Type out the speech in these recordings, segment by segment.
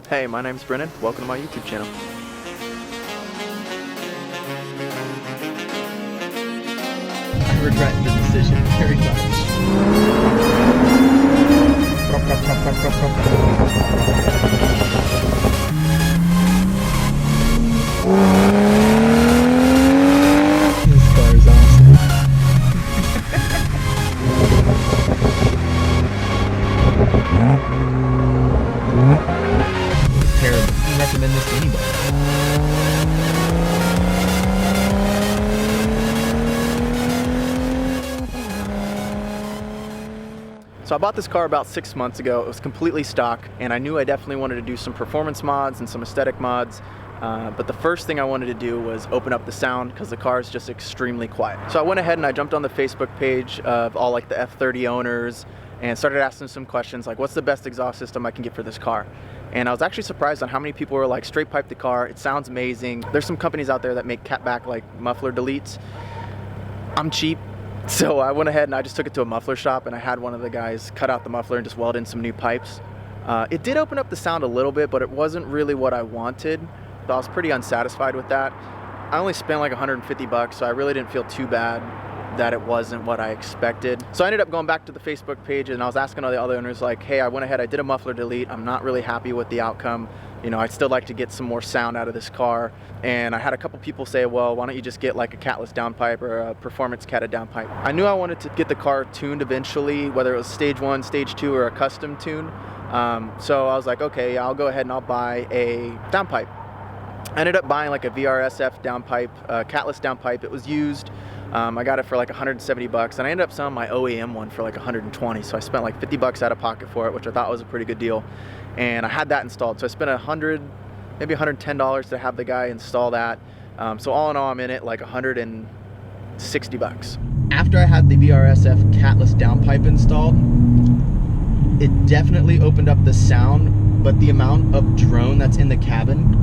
Hey, my name's Brennan. Welcome to my YouTube channel. I regret the decision very much. This car is awesome. Terrible. I recommend this to anybody. So I bought this car about 6 months ago. It was completely stock, and I knew I definitely wanted to do some performance mods and some aesthetic mods. But the first thing I wanted to do was open up the sound because the car is just extremely quiet. So I went ahead and I jumped on the Facebook page of all like the F30 owners and started asking some questions like, what's the best exhaust system I can get for this car? And I was actually surprised on how many people were like, straight pipe the car, it sounds amazing. There's some companies out there that make catback like muffler deletes. I'm cheap. So I went ahead and I just took it to a muffler shop and I had one of the guys cut out the muffler and just weld in some new pipes. It did open up the sound a little bit, but it wasn't really what I wanted. So I was pretty unsatisfied with that. I only spent like 150 bucks, so I really didn't feel too bad that it wasn't what I expected. So I ended up going back to the Facebook page and I was asking all the other owners like, hey, I went ahead, I did a muffler delete. I'm not really happy with the outcome. You know, I'd still like to get some more sound out of this car. And I had a couple people say, well, why don't you just get like a catless downpipe or a performance catted downpipe? I knew I wanted to get the car tuned eventually, whether it was stage 1, stage 2, or a custom tune. So I was like, okay, yeah, I'll go ahead and I'll buy a downpipe. I ended up buying like a VRSF downpipe, catless downpipe. It was used. I got it for like 170 bucks, and I ended up selling my OEM one for like 120. So I spent like 50 bucks out of pocket for it, which I thought was a pretty good deal. And I had that installed. So I spent maybe $110 to have the guy install that. So all in all, I'm in it like 160 bucks. After I had the VRSF catless downpipe installed, it definitely opened up the sound, but the amount of drone that's in the cabin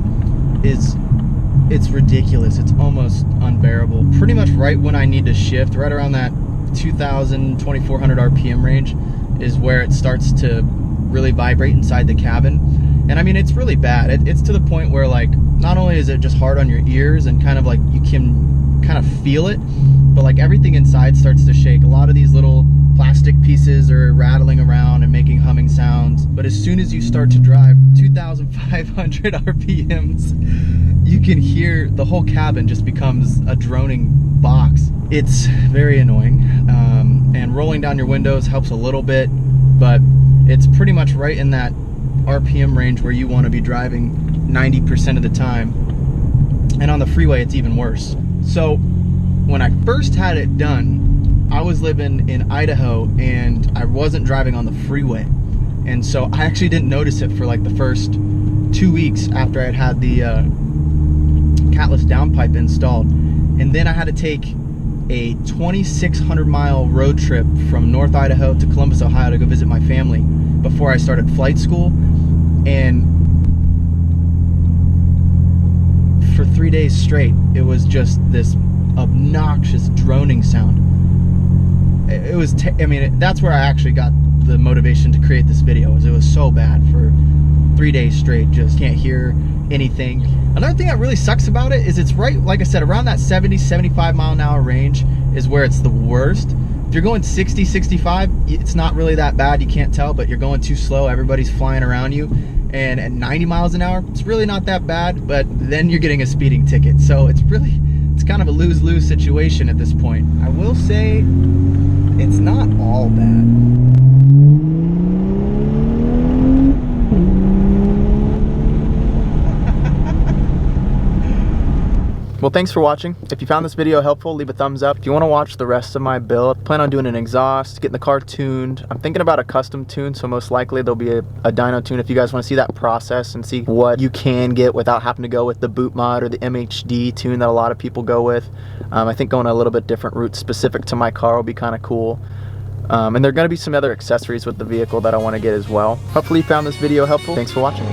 it's ridiculous. It's almost unbearable. Pretty much right when I need to shift, right around that 2,000, 2,400 RPM range is where it starts to really vibrate inside the cabin. And I mean, it's really bad. It's to the point where like, not only is it just hard on your ears and kind of like you can kind of feel it, but like everything inside starts to shake. A lot of these little plastic pieces are rattling around and making humming sounds. But as soon as you start to drive 2,500 RPMs, you can hear the whole cabin just becomes a droning box. It's very annoying. And rolling down your windows helps a little bit, but it's pretty much right in that RPM range where you want to be driving 90% of the time. And on the freeway, it's even worse. So when I first had it done, I was living in Idaho and I wasn't driving on the freeway. And so I actually didn't notice it for like the first 2 weeks after I had the catless downpipe installed. And then I had to take a 2,600 mile road trip from North Idaho to Columbus, Ohio to go visit my family before I started flight school. And for 3 days straight, it was just this obnoxious droning sound. It was, I mean, that's where I actually got the motivation to create this video. It was so bad for 3 days straight, just can't hear anything. Another thing that really sucks about it is it's right, like I said, around that 70, 75 mile an hour range is where it's the worst. If you're going 60, 65, it's not really that bad, you can't tell, but you're going too slow, everybody's flying around you. And at 90 miles an hour, it's really not that bad, but then you're getting a speeding ticket. So it's kind of a lose-lose situation at this point. I will say, it's not all bad. Well, thanks for watching. If you found this video helpful, leave a thumbs up. If you want to watch the rest of my build, plan on doing an exhaust, getting the car tuned. I'm thinking about a custom tune, so most likely there'll be a dyno tune if you guys want to see that process and see what you can get without having to go with the boot mod or the MHD tune that a lot of people go with. I think going a little bit different route specific to my car will be kind of cool. And there are going to be some other accessories with the vehicle that I want to get as well. Hopefully you found this video helpful. Thanks for watching.